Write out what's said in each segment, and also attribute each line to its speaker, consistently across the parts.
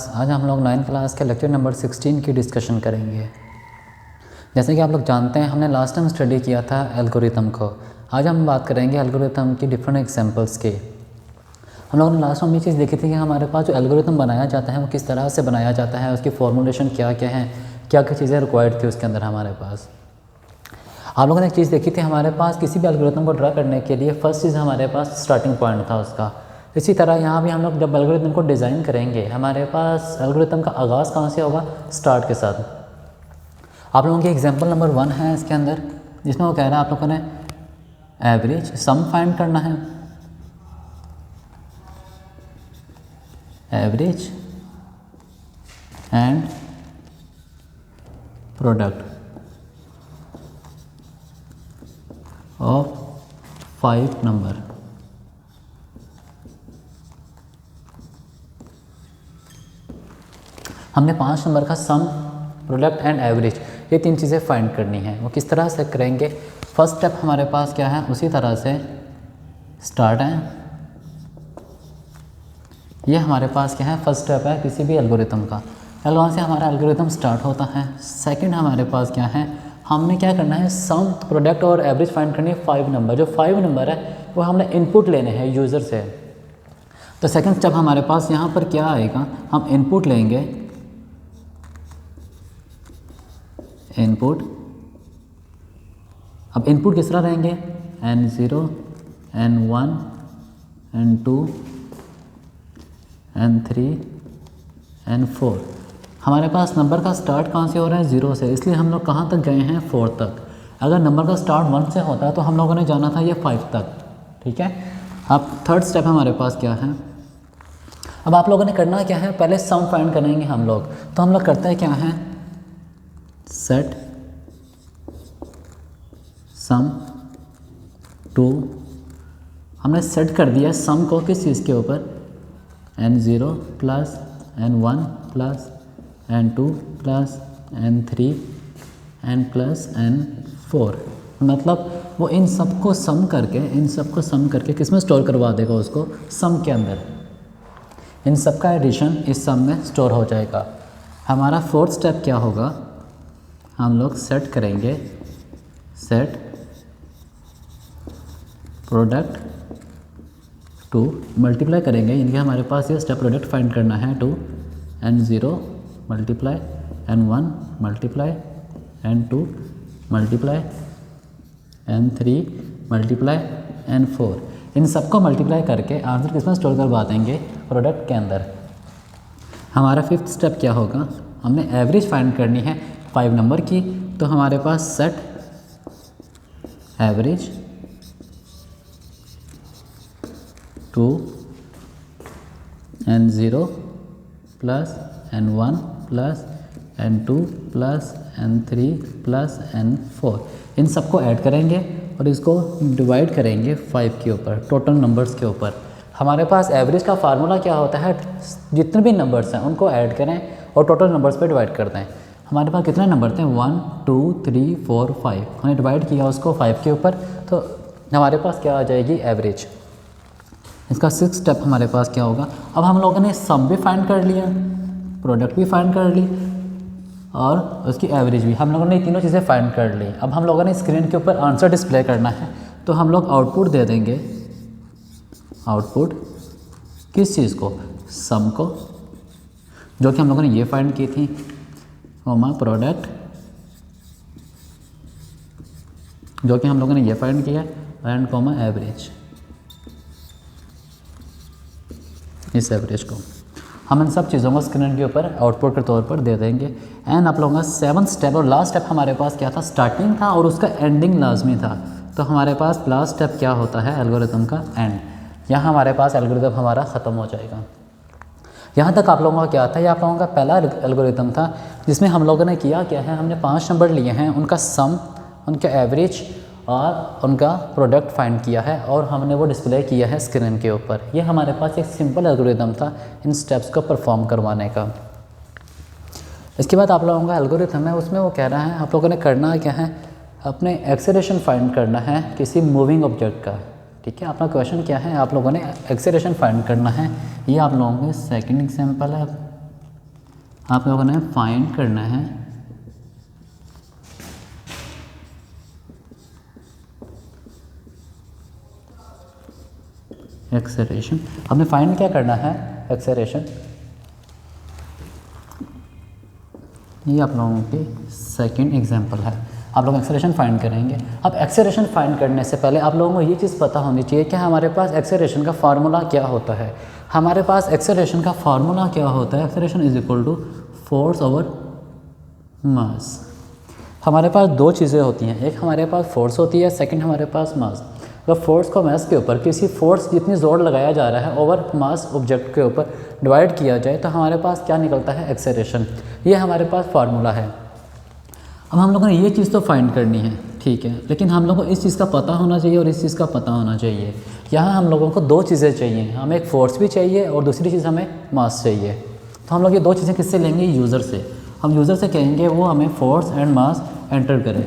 Speaker 1: आज हम लोग 9th क्लास के लेक्चर नंबर 16 की डिस्कशन करेंगे। जैसे कि आप लोग जानते हैं हमने लास्ट टाइम स्टडी किया था एल्गोरिथम को। आज हम बात करेंगे एल्गोरिथम की डिफरेंट एग्जांपल्स की। हम लोगों ने लास्ट टाइम ये चीज़ देखी थी कि हमारे पास जो एल्गोरिथम बनाया जाता है वो किस तरह से बनाया जाता है, उसकी फॉर्मुलेशन क्या क्या है, क्या क्या चीज़ें रिक्वायर्ड थी उसके अंदर हमारे पास। आप लोगों ने एक चीज़ देखी थी, हमारे पास किसी भी एल्गोरिथम को ड्रा करने के लिए फर्स्ट चीज़ हमारे पास स्टार्टिंग पॉइंट था उसका। इसी तरह यहाँ भी हम लोग जब एल्गोरिथम को डिज़ाइन करेंगे हमारे पास एल्गोरिथम का आगाज़ कहाँ से होगा, स्टार्ट के साथ। आप लोगों की एग्जांपल नंबर 1 है इसके अंदर, जिसमें वो कह रहा है आप लोगों ने एवरेज सम फाइंड करना है, average and product of 5 number. हमने 5 नंबर का सम, प्रोडक्ट एंड एवरेज ये 3 चीज़ें फाइंड करनी है। वो किस तरह से करेंगे, फर्स्ट स्टेप हमारे पास क्या है, उसी तरह से स्टार्ट है। ये हमारे पास क्या है, फर्स्ट स्टेप है किसी भी एल्गोरिथम का। वहाँ से हमारा एल्गोरिथम स्टार्ट होता है। सेकंड हमारे पास क्या है, हमने क्या करना है, सम, प्रोडक्ट और एवरेज फाइंड करनी है 5 नंबर। जो 5 नंबर है वो हमने इनपुट लेने हैं यूज़र से। तो सेकंड स्टेप हमारे पास यहाँ पर क्या आएगा, हम इनपुट लेंगे, इनपुट। अब इनपुट किस तरह रहेंगे, N0, N1, N2, N3, N4। हमारे पास नंबर का स्टार्ट कहाँ से हो रहा है, 0 से, इसलिए हम लोग कहाँ तक गए हैं, 4 तक। अगर नंबर का स्टार्ट 1 से होता तो हम लोगों ने जाना था ये 5 तक। ठीक है। अब थर्ड स्टेप हमारे पास क्या है, अब आप लोगों ने करना क्या है, पहले सम फाइंड करेंगे हम लोग। तो हम लोग करते हैं क्या है, सेट सम टू, हमने सेट कर दिया सम को किस चीज़ के ऊपर, N0 plus N1 plus N2 plus N3 N plus N4। मतलब वो इन सबको सम करके किस में स्टोर करवा देगा, उसको सम के अंदर। इन सब का एडिशन इस सम में स्टोर हो जाएगा। हमारा फोर्थ स्टेप क्या होगा, हम लोग सेट करेंगे, सेट प्रोडक्ट टू, मल्टीप्लाई करेंगे, यानी कि हमारे पास ये स्टेप प्रोडक्ट फाइंड करना है, to N0 multiply N1 multiply N2 multiply N3 multiply N4। इन सबको मल्टीप्लाई करके आंसर किस में स्टोर करवा देंगे, प्रोडक्ट के अंदर। हमारा फिफ्थ स्टेप क्या होगा, हमने एवरेज फाइंड करनी है 5 नंबर की। तो हमारे पास set average to N0 plus N1 plus N2 plus N3 plus N4। इन सबको ऐड करेंगे और इसको डिवाइड करेंगे 5 के ऊपर, टोटल नंबर्स के ऊपर। हमारे पास एवरेज का फार्मूला क्या होता है, जितने भी नंबर्स हैं उनको ऐड करें और टोटल नंबर्स पे डिवाइड कर दें। हमारे पास कितने नंबर थे, 1 2 3 4 5। हमने डिवाइड किया उसको 5 के ऊपर, तो हमारे पास क्या आ जाएगी, एवरेज। इसका सिक्स्थ स्टेप हमारे पास क्या होगा, अब हम लोगों ने सम भी फाइंड कर लिया, प्रोडक्ट भी फाइंड कर ली और उसकी एवरेज भी, हम लोगों ने तीनों चीज़ें फाइंड कर ली। अब हम लोगों ने स्क्रीन के ऊपर आंसर डिस्प्ले करना है, तो हम लोग आउटपुट दे देंगे, आउटपुट किस चीज़ को, सम को, जो कि हम लोगों ने ये फाइंड की थी, कोमा प्रोडक्ट जो कि हम लोगों ने ये फाइंड किया, एंड कोमा एवरेज, इस एवरेज को हम इन सब चीज़ों को स्क्रीन के ऊपर आउटपुट के तौर पर दे देंगे। एंड आप लोगों का 7th स्टेप और लास्ट स्टेप हमारे पास क्या था, स्टार्टिंग था और उसका एंडिंग लाजमी था। तो हमारे पास लास्ट स्टेप क्या होता है, एल्गोरिथम का एंड। यहाँ हमारे पास एल्गोरिथम हमारा ख़त्म हो जाएगा। यहाँ तक आप लोगों का क्या था, ये आप लोगों का पहला एल्गोरिथम था, जिसमें हम लोगों ने किया क्या है, हमने 5 नंबर लिए हैं, उनका सम, उनका एवरेज और उनका प्रोडक्ट फाइंड किया है और हमने वो डिस्प्ले किया है स्क्रीन के ऊपर। ये हमारे पास एक सिंपल एल्गोरिथम था इन स्टेप्स को परफॉर्म करवाने का। इसके बाद आप लोगों का एल्गोरिथम है, उसमें वो कह रहा है आप लोगों ने करना क्या है, अपने एक्सेलरेशन फाइंड करना है किसी मूविंग ऑब्जेक्ट का। ठीक है, अपना क्वेश्चन क्या है, आप लोगों ने एक्सेलरेशन फाइंड करना है। ये आप लोगों के सेकंड एग्जांपल है। आप लोगों ने फाइंड करना है एक्सेलरेशन। आपने फाइंड क्या करना है, एक्सेलरेशन। ये आप लोगों की सेकंड एग्जांपल है, आप लोग एक्सेलरेशन फाइंड करेंगे। अब एक्सेलरेशन फाइंड करने से पहले आप लोगों को ये चीज़ पता होनी चाहिए कि हमारे पास एक्सेलरेशन का फार्मूला क्या होता है। हमारे पास एक्सेलरेशन का फार्मूला क्या होता है, acceleration is equal to force over mass. हमारे पास दो चीज़ें होती हैं, एक हमारे पास फोर्स होती है, सेकंड हमारे पास मास। अगर फोर्स को मास के ऊपर किसी फोर्स जितनी जोर लगाया जा रहा है ओवर मास ऑब्जेक्ट के ऊपर डिवाइड किया जाए तो हमारे पास क्या निकलता है, एक्सेलरेशन। ये हमारे पास फार्मूला है। अब हम लोगों ने ये चीज़ तो फाइंड करनी है, ठीक है, लेकिन हम लोगों को इस चीज़ का पता होना चाहिए और इस चीज़ का पता होना चाहिए। यहाँ हम लोगों को दो चीज़ें चाहिए, हमें एक फोर्स भी चाहिए और दूसरी चीज़ हमें मास चाहिए। तो हम लोग ये दो चीज़ें किससे लेंगे, यूज़र से। हम यूज़र से कहेंगे वो हमें फोर्स एंड मास एंटर करें।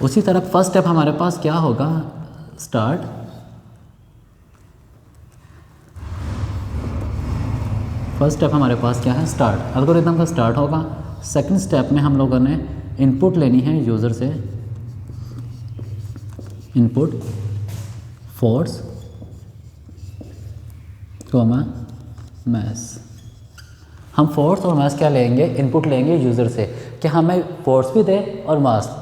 Speaker 1: उसी तरह फर्स्ट स्टेप हमारे पास क्या होगा, स्टार्ट। फर्स्ट स्टेप हमारे पास क्या है, स्टार्ट। एल्गोरिथम का स्टार्ट होगा। सेकंड स्टेप में हम लोगों ने इनपुट लेनी है यूज़र से, इनपुट फोर्स कॉमा मास। हम फोर्स और मास क्या लेंगे, इनपुट लेंगे यूज़र से कि हमें फोर्स भी दे और मास।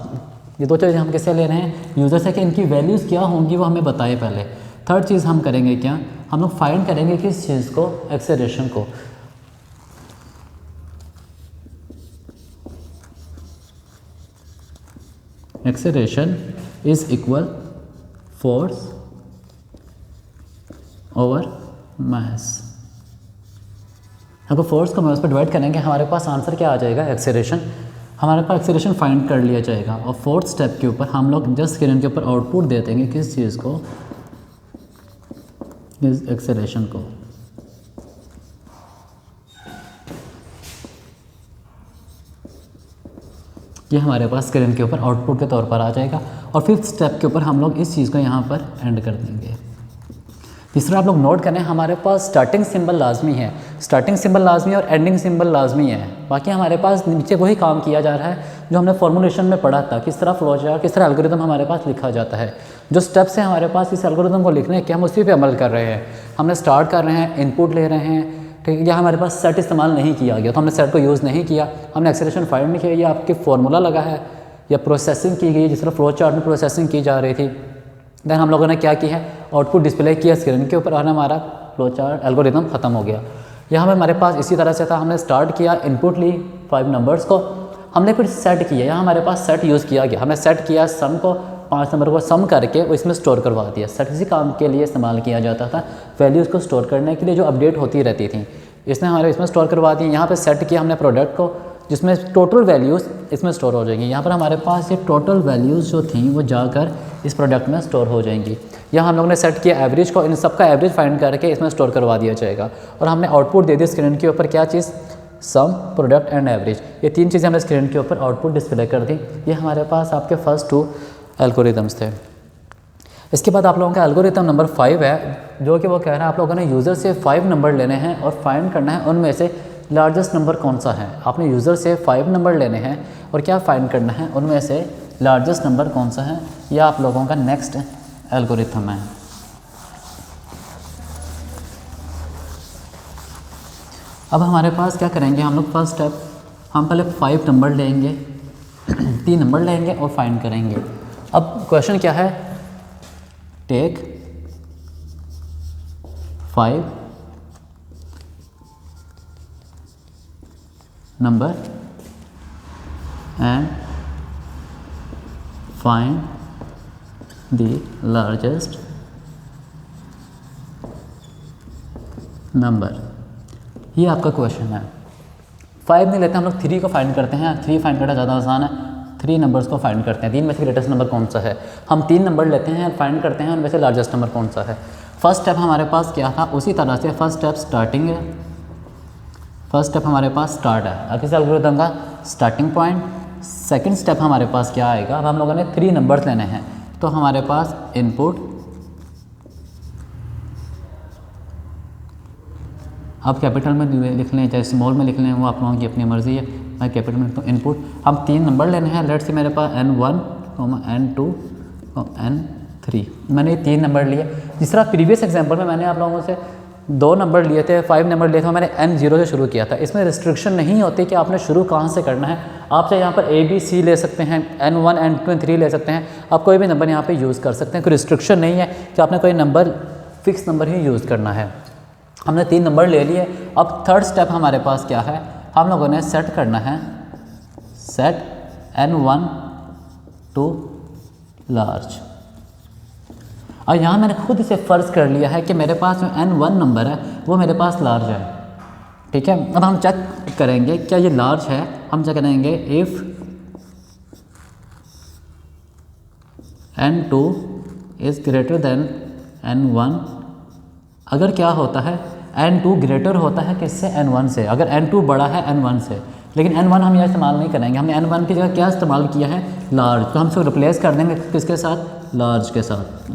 Speaker 1: ये दो चीज़ें हम किससे ले रहे हैं, यूज़र से, कि इनकी वैल्यूज़ क्या होंगी वो हमें बताए पहले। थर्ड चीज़ हम करेंगे क्या, हम लोग फाइंड करेंगे किस चीज़ को, एक्सेलरेशन को। Acceleration is equal force over mass. हमको फोर्स को मास पर डिवाइड करेंगे, हमारे पास आंसर क्या आ जाएगा, एक्सेलरेशन। हमारे पास एक्सेलरेशन फाइंड कर लिया जाएगा और फोर्थ स्टेप के ऊपर हम लोग जस्ट स्क्रीन के ऊपर आउटपुट दे देंगे किस चीज़ को, इस एक्सेलरेशन को। ये हमारे पास स्क्रीन के ऊपर आउटपुट के तौर पर आ जाएगा और फिफ्थ स्टेप के ऊपर हम लोग इस चीज़ को यहाँ पर एंड कर देंगे। तीसरा आप लोग नोट करें, हमारे पास स्टार्टिंग सिंबल लाजमी है, स्टार्टिंग सिंबल लाजमी और एंडिंग सिंबल लाजमी है। बाकी हमारे पास नीचे वही काम किया जा रहा है जो हमने फॉर्मुलेशन में पढ़ा था, किस तरह फ्लो चार्ट, किस तरह एल्गोरिथम हमारे पास लिखा जाता है। जो स्टेप्स हैं हमारे पास इस एल्गोरिथम को लिखने के, हम उसी पे अमल कर रहे हैं। हमने स्टार्ट कर रहे हैं, इनपुट ले रहे हैं, ठीक है। या हमारे पास सेट इस्तेमाल नहीं किया गया तो हमने सेट को यूज़ नहीं किया, हमने एक्सेलरेशन फाइंड नहीं किया, या आपके फार्मूला लगा है या प्रोसेसिंग की गई, जिस तरह फ्लो चार्ट में प्रोसेसिंग की जा रही थी। देन हम लोगों ने क्या किया है, आउटपुट डिस्प्ले किया स्क्रीन के ऊपर और हमारा फ्लो चार्ट एल्गोरिथम ख़त्म हो गया। यहाँ पे हमारे पास इसी तरह से था, हमने स्टार्ट किया, इनपुट ली 5 नंबर्स को, हमने फिर सेट किया। यहाँ हमारे पास सेट यूज़ किया गया, हमने सेट किया सम को, 5 नंबर को सम करके वो इसमें स्टोर करवा दिया। सेट इसी काम के लिए इस्तेमाल किया जाता था, वैल्यूज़ को स्टोर करने के लिए जो अपडेट होती रहती थी। इसने हमारे इसमें स्टोर करवा दी। यहाँ पे सेट किया हमने प्रोडक्ट को, जिसमें टोटल वैल्यूज़ इसमें स्टोर हो जाएंगी। यहाँ पर हमारे पास ये टोटल वैल्यूज़ जो थी वो जाकर इस प्रोडक्ट में स्टोर हो जाएंगी। यहाँ हम लोगों ने सेट किया एवरेज को, इन सब का एवरेज फाइंड करके इसमें स्टोर करवा दिया जाएगा। और हमने आउटपुट दे दी स्क्रीन के ऊपर, क्या चीज़, सम, प्रोडक्ट एंड एवरेज। ये 3 चीज़ें हमने स्क्रीन के ऊपर आउटपुट डिस्प्ले कर दी। ये हमारे पास आपके फर्स्ट 2 एल्गोरिथम्स थे। इसके बाद आप लोगों का एल्गोरिथम नंबर 5 है, जो कि वो कह रहा है आप लोगों ने यूज़र से 5 नंबर लेने हैं और फाइंड करना है उनमें से लार्जेस्ट नंबर कौन सा है। आपने यूज़र से 5 नंबर लेने हैं और क्या फाइंड करना है उनमें से लार्जेस्ट नंबर कौन सा है। यह आप लोगों का नेक्स्ट एल्गोरिथम है। अब हमारे पास क्या करेंगे हम लोग, फर्स्ट स्टेप हम पहले 5 नंबर लेंगे 3 नंबर लेंगे और फाइंड करेंगे। अब क्वेश्चन क्या है, take 5 number and find the largest number. ये आपका क्वेश्चन है। 5 नहीं लेते हम लोग 3 को फाइंड करते हैं। 3 फाइंड करना ज़्यादा आसान है। 3 नंबर्स को फाइंड करते हैं, 3 में से ग्रेटेस्ट नंबर कौन सा है। हम 3 नंबर लेते हैं, फाइंड करते हैं उनमें से लार्जेस्ट नंबर कौन सा है। फर्स्ट स्टेप हमारे पास क्या था, उसी तरह से फर्स्ट स्टेप स्टार्टिंग है। फर्स्ट स्टेप हमारे पास स्टार्ट है, अब किस एल्गोरिथम का स्टार्टिंग पॉइंट। सेकंड स्टेप हमारे पास क्या आएगा, अब हम लोगों ने 3 नंबर्स लेने हैं तो हमारे पास इनपुट आप कैपिटल में लिख लें चाहे स्मॉल में लिख लें, वो आप लोगों की अपनी मर्ज़ी है। मैं कैपिटल में लिखता हूँ इनपुट। हम 3 नंबर लेने हैं, लेट्स से मेरे पास N1, N2, N3। मैंने ये 3 नंबर लिए। जिस तरह प्रीवियस एग्जांपल में मैंने आप लोगों से 2 नंबर लिए थे, 5 नंबर लिए थे, मैंने N0 से शुरू किया था। इसमें रिस्ट्रिक्शन नहीं होती कि आपने शुरू कहाँ से करना है। आप चाहे यहाँ पर A B C ले सकते हैं, N1 N2 N3 ले सकते हैं, आप कोई भी नंबर यहाँ पे यूज़ कर सकते हैं। कोई रिस्ट्रिक्शन नहीं है कि आपने कोई नंबर फिक्स नंबर ही यूज़ करना है। हमने 3 नंबर ले लिए। अब थर्ड स्टेप हमारे पास क्या है, हम लोगों ने सेट करना है, सेट N1 टू लार्ज। और यहाँ मैंने खुद इसे फ़र्ज़ कर लिया है कि मेरे पास जो N1 नंबर है वो मेरे पास लार्ज है, ठीक है। अब हम चेक करेंगे क्या ये लार्ज है। हम चेक करेंगे if N2 is greater than N1। अगर क्या होता है, N2 ग्रेटर होता है किससे, N1 से। अगर N2 बड़ा है N1 से, लेकिन N1 हम यह इस्तेमाल नहीं करेंगे, हमने N1 की जगह क्या इस्तेमाल किया है, लार्ज। तो हम इसको रिप्लेस कर देंगे किसके साथ, लार्ज के साथ।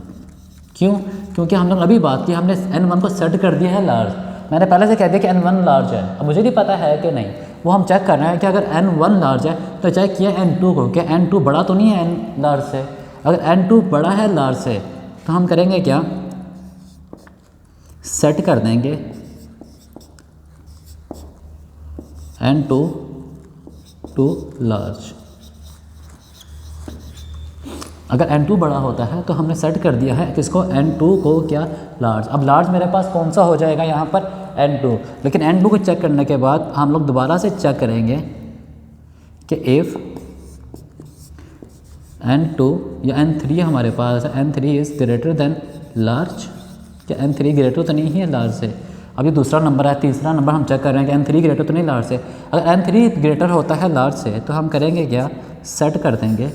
Speaker 1: क्यों, क्योंकि हम लोग अभी बात की, हमने N1 को सेट कर दिया है लार्ज। मैंने पहले से कह दिया कि N1 लार्ज है। अब मुझे नहीं पता है कि नहीं, वो हम चेक कर रहे हैं कि अगर N1 लार्ज है तो चेक किया N2 को, क्या N2 बड़ा तो नहीं है N लार्ज से। अगर N2 बड़ा है लार्ज से तो हम करेंगे क्या, सेट कर देंगे N2 टू लार्ज। अगर N2 बड़ा होता है तो हमने सेट कर दिया है किसको, N2 को, क्या, लार्ज। अब लार्ज मेरे पास कौन सा हो जाएगा यहाँ पर, N2। लेकिन N2 को चेक करने के बाद हम लोग दोबारा से चेक करेंगे कि इफ़ N2 या N3 हमारे पास है, N3 is greater than large. क्या N3 ग्रेटर तो नहीं है लार्ज से। अब ये दूसरा नंबर है, तीसरा नंबर हम चेक कर रहे हैं कि N3 ग्रेटर तो नहीं लार्ज से। अगर N3 ग्रेटर होता है लार्ज से तो हम करेंगे क्या, सेट कर देंगे,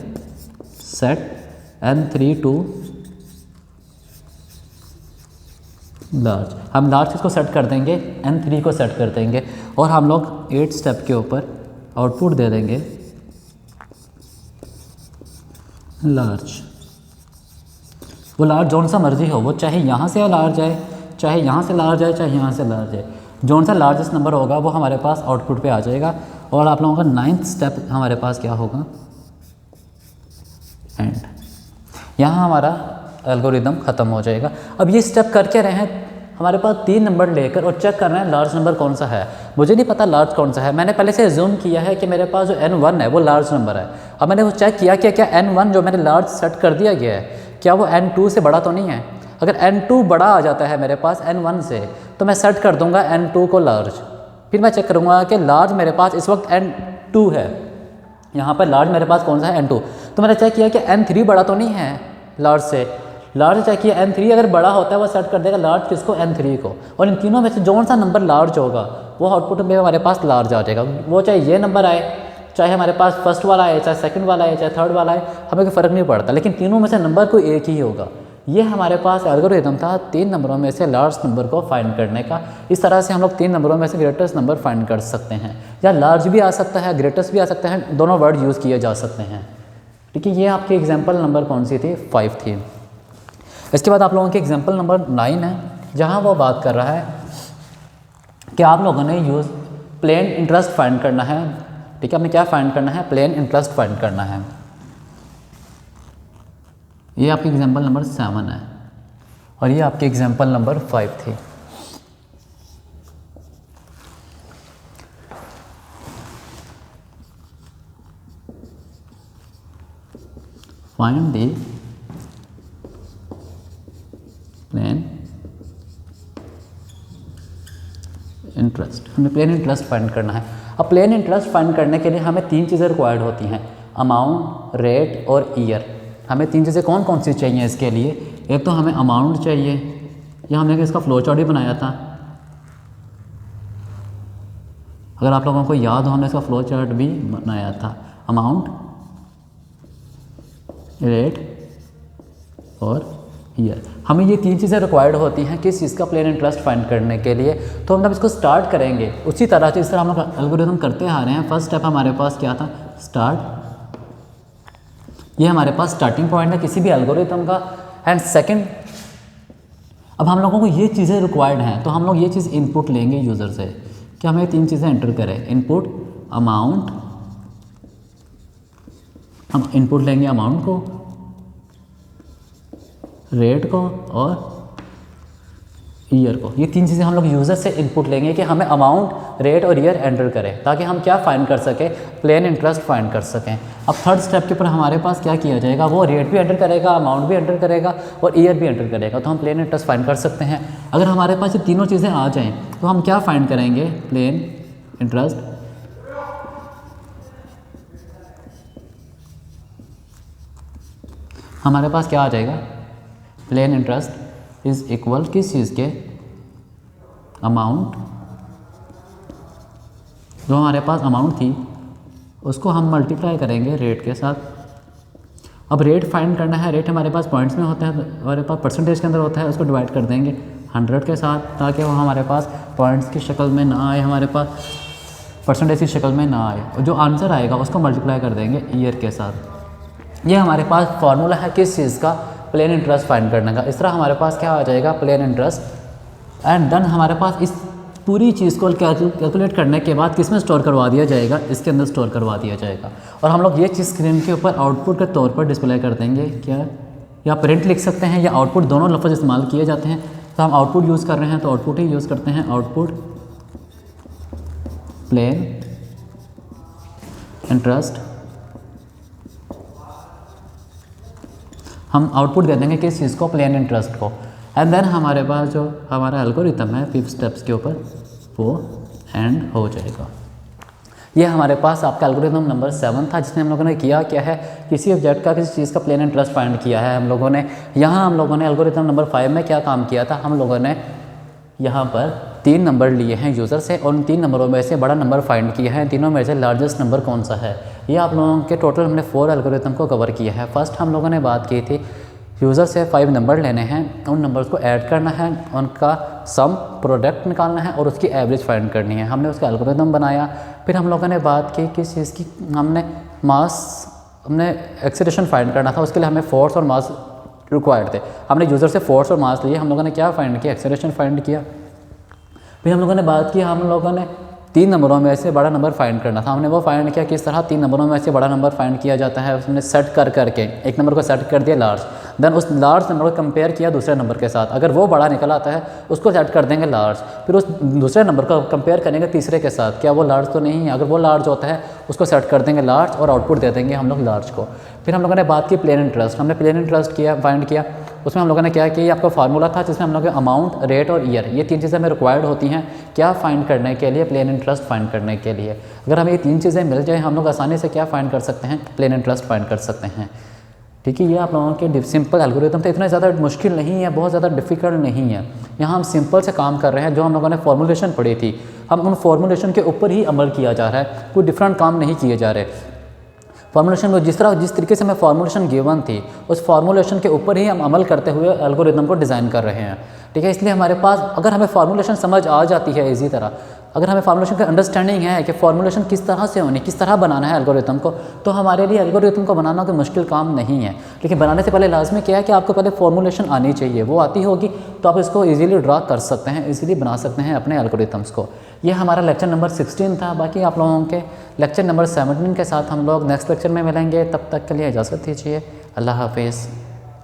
Speaker 1: सेट N3 टू लार्ज। हम लार्ज किसको सेट कर देंगे, N3 को सेट कर देंगे। और हम लोग 8 स्टेप के ऊपर आउटपुट दे देंगे लार्ज। वो लार्ज जौन सा मर्जी हो, वो चाहे यहाँ से लार्ज आए, चाहे यहाँ से लार्ज आए, चाहे यहाँ से लार्ज आए, जौन सा लार्जेस्ट नंबर होगा वो हमारे पास आउटपुट पे आ जाएगा। और आप लोगों का 9th स्टेप हमारे पास क्या होगा, एंड। यहाँ हमारा एल्गोरिदम ख़त्म हो जाएगा। अब ये स्टेप कर क्या रहे हैं, हमारे पास 3 नंबर लेकर और चेक कर रहे हैं लार्ज नंबर कौन सा है। मुझे नहीं पता लार्ज कौन सा है, मैंने पहले से एज्यूम किया है कि मेरे पास जो N1 है वो लार्ज नंबर है। अब मैंने वो चेक किया कि क्या N1 जो मैंने लार्ज सेट कर दिया गया है, क्या वो N2 से बड़ा तो नहीं है। अगर N2 बड़ा आ जाता है मेरे पास N1 से तो मैं सेट कर दूंगा N2 को लार्ज। फिर मैं चेक करूँगा कि लार्ज मेरे पास इस वक्त N2 है, यहाँ पर लार्ज मेरे पास कौन सा है, N2। तो मैंने चेक किया कि N3 बड़ा तो नहीं है लार्ज से। लार्ज चेक किया, N3 अगर बड़ा होता है वो सेट कर देगा लार्ज किसको, N3 को। और इन तीनों में से जौन सा नंबर लार्ज होगा वो आउटपुट में हमारे पास लार्ज आ जाएगा। वो चाहे ये नंबर आए, चाहे हमारे पास फर्स्ट वाला आए, चाहे सेकंड वाला आए, चाहे थर्ड वाला आए, हमें कोई फ़र्क नहीं पड़ता, लेकिन तीनों में से नंबर कोई एक ही होगा। ये हमारे पास एल्गोरिथम था 3 नंबरों में से लार्ज नंबर को फाइंड करने का। इस तरह से हम लोग 3 नंबरों में से ग्रेटेस्ट नंबर फाइंड कर सकते हैं, या लार्ज भी आ सकता है, ग्रेटेस्ट भी आ सकता है, दोनों वर्ड यूज़ किए जा सकते हैं। ठीक है, ये आपकी एग्जाम्पल नंबर कौन सी थी, 5 थी। इसके बाद आप लोगों की एग्जाम्पल नंबर 9 है, जहाँ वो बात कर रहा है कि आप लोगों ने यूज़ प्लेन इंटरेस्ट फाइंड करना है। ठीक है, हमें क्या फाइंड करना है, प्लेन इंटरेस्ट फाइंड करना है। ये आपकी एग्जाम्पल नंबर 7 है और ये आपकी एग्जाम्पल नंबर 5 थी। Find the plain interest. हमें प्लेन इंटरेस्ट फाइंड करना है। अब प्लेन इंटरेस्ट फाइंड करने के लिए हमें 3 चीज़ें रिक्वायर्ड होती हैं, अमाउंट, रेट और ईयर। हमें 3 चीज़ें कौन कौन सी चाहिए इसके लिए। एक तो हमें अमाउंट चाहिए, या हमने इसका फ्लो चार्ट भी बनाया था, अगर आप लोगों को याद हो हमने इसका फ्लो चार्ट भी बनाया था। अमाउंट, रेट और ईयर, हमें ये 3 चीज़ें रिक्वायर्ड होती हैं किस चीज़ का, प्लेन इंटरेस्ट फाइंड करने के लिए। तो हम जब इसको स्टार्ट करेंगे उसी तरह से, इस तरह हम लोग एल्गोरिथम करते आ रहे हैं। फर्स्ट स्टेप हमारे पास क्या था, स्टार्ट। ये हमारे पास स्टार्टिंग पॉइंट है किसी भी एल्गोरिथम का। एंड सेकंड, अब हम लोगों को ये चीज़ें रिक्वायर्ड हैं, तो हम लोग ये चीज़ इनपुट लेंगे यूज़र से कि हमें 3 चीज़ें एंटर करें। इनपुट अमाउंट, हम इनपुट लेंगे अमाउंट को, रेट को और ईयर को। ये 3 चीज़ें हम लोग यूज़र से इनपुट लेंगे कि हमें अमाउंट, रेट और ईयर एंटर करें, ताकि हम क्या फाइंड कर सकें, प्लेन इंटरेस्ट फाइंड कर सकें। अब थर्ड स्टेप के ऊपर हमारे पास क्या किया जाएगा, वो रेट भी एंटर करेगा, अमाउंट भी एंटर करेगा और ईयर भी एंटर करेगा, तो हम प्लेन इंटरेस्ट फाइंड कर सकते हैं। अगर हमारे पास ये तीनों चीज़ें आ जाएँ तो हम क्या फाइंड करेंगे, प्लेन इंटरेस्ट। हमारे पास क्या आ जाएगा, प्लेन इंटरेस्ट इज इक्वल किस चीज़ के, अमाउंट। जो हमारे पास अमाउंट थी उसको हम मल्टीप्लाई करेंगे रेट के साथ। अब रेट फाइंड करना है, रेट हमारे पास पॉइंट्स में होता है, हमारे पास परसेंटेज के अंदर होता है, उसको डिवाइड कर देंगे 100 के साथ, ताकि वो हमारे पास पॉइंट्स की शक्ल में ना आए, हमारे पास परसेंटेज की शक्ल में ना आए। और जो आंसर आएगा उसको मल्टीप्लाई कर देंगे ईयर के साथ। ये हमारे पास फार्मूला है किस चीज़ का, प्लेन इंटरेस्ट फाइंड करने का। इस तरह हमारे पास क्या आ जाएगा, प्लेन इंटरेस्ट। एंड देन हमारे पास इस पूरी चीज़ को कैलकुलेट करने के बाद किस में स्टोर करवा दिया जाएगा, इसके अंदर स्टोर करवा दिया जाएगा। और हम लोग ये चीज़ स्क्रीन के ऊपर आउटपुट के तौर पर डिस्प्ले कर देंगे। क्या, या प्रिंट लिख सकते हैं या आउटपुट, दोनों लफ्ज़ इस्तेमाल किए जाते हैं। तो हम आउटपुट यूज़ कर रहे हैं तो आउटपुट ही यूज़ करते हैं, आउटपुट प्लेन इंटरेस्ट। हम आउटपुट दे देंगे किस चीज़ को, प्लेन इंटरेस्ट को। एंड देन हमारे पास जो हमारा एल्गोरिथम है 5 स्टेप्स के ऊपर वो एंड हो जाएगा। ये हमारे पास आपका एल्गोरिथम नंबर 7 था, जिसमें हम लोगों ने किया क्या है, किसी ऑब्जेक्ट का किसी चीज़ का प्लेन इंटरेस्ट फाइंड किया है हम लोगों ने। यहाँ हम लोगों ने एल्गोरिथम नंबर 5 में क्या काम किया था, हम लोगों ने यहाँ पर 3 नंबर लिए हैं यूज़र से और उन 3 नंबरों में से बड़ा नंबर फाइंड किया है। तीनों में से लार्जेस्ट नंबर कौन सा है, ये आप लोगों के टोटल हमने 4 एल्गोरिथम को कवर किया है। फर्स्ट हम लोगों ने बात की थी यूज़र से 5 नंबर लेने हैं, उन नंबर्स को ऐड करना है, उनका सम प्रोडक्ट निकालना है और उसकी एवरेज फाइंड करनी है। हमने उसका एल्गोरिथम बनाया। फिर हम लोगों ने बात की किस चीज़ की, हमने एक्सेलरेशन फाइंड करना था, उसके लिए हमें फोर्स और मास रिक्वायर्ड थे। हमने यूज़र से फोर्स और मास लिए, हम लोगों ने क्या फाइंड किया, एक्सेलरेशन फाइंड किया। फिर हम लोगों ने बात की, हम लोगों ने 3 नंबरों में से बड़ा नंबर फाइंड करना था। हमने वो फाइंड किया किस तरह, 3 नंबरों में से बड़ा नंबर फाइंड किया जाता है, उसने सेट करके एक नंबर को सेट कर दिया लार्ज, देन उस लार्ज नंबर को कंपेयर किया दूसरे नंबर के साथ, अगर वो बड़ा निकल आता है उसको सेट कर देंगे लार्ज, फिर उस दूसरे नंबर को कंपेयर करेंगे तीसरे के साथ, क्या वो लार्ज तो नहीं है, अगर वो लार्ज होता है उसको सेट कर देंगे लार्ज और आउटपुट दे देंगे हम लोग लार्ज को। फिर हम लोगों ने बात की प्लेन इंटरेस्ट, हमने प्लेन इंटरेस्ट किया, फाइंड किया। उसमें हम लोगों ने क्या किया, ये आपका फार्मूला था जिसमें हम लोग अमाउंट, रेट और ईयर, ये 3 चीज़ें हमें रिक्वायर्ड होती हैं क्या फाइंड करने के लिए, प्लेन इंटरेस्ट फाइंड करने के लिए। अगर हमें ये 3 चीज़ें मिल जाए हम लोग आसानी से क्या फाइंड कर सकते हैं, प्लेन इंटरेस्ट फाइंड कर सकते हैं। ठीक है, ये आप लोगों के सिंपल एल्गोरिथम थे, इतना ज़्यादा मुश्किल नहीं है, बहुत ज़्यादा डिफ़िकल्ट नहीं है। यहाँ हम सिंपल से काम कर रहे हैं, जो हम लोगों ने फॉर्मूलेशन पढ़ी थी हम उन फॉर्मूलेशन के ऊपर ही अमल किया जा रहा है, कोई डिफरेंट काम नहीं किए जा रहे। फॉर्मूलेशन में जिस तरीके से हमें फॉर्मूलेशन गिवन थी उस फॉर्मूलेशन के ऊपर ही हम अमल करते हुए एल्गोरिथम को डिज़ाइन कर रहे हैं। ठीक है, इसलिए हमारे पास अगर हमें फॉर्मूलेशन समझ आ जाती है इसी तरह, अगर हमें फॉर्मूलेशन का अंडरस्टैंडिंग है कि फॉर्मूलेशन किस तरह से होनी, किस तरह बनाना है एल्गोरिथम को, तो हमारे लिए एल्गोरिथम को बनाना कोई मुश्किल काम नहीं है। लेकिन बनाने से पहले लाजमी क्या है कि आपको पहले फॉर्मूलेशन आनी चाहिए, वो आती होगी तो आप इसको ईजिली ड्रा कर सकते हैं, ईजिली बना सकते हैं अपने एल्गोरिथम्स को। ये हमारा लेक्चर नंबर 16 था। बाकी आप लोगों के लेक्चर नंबर 17 के साथ हम लोग नेक्स्ट लेक्चर में मिलेंगे। तब तक के लिए इजाज़त दीजिए। अल्लाह हाफिज़।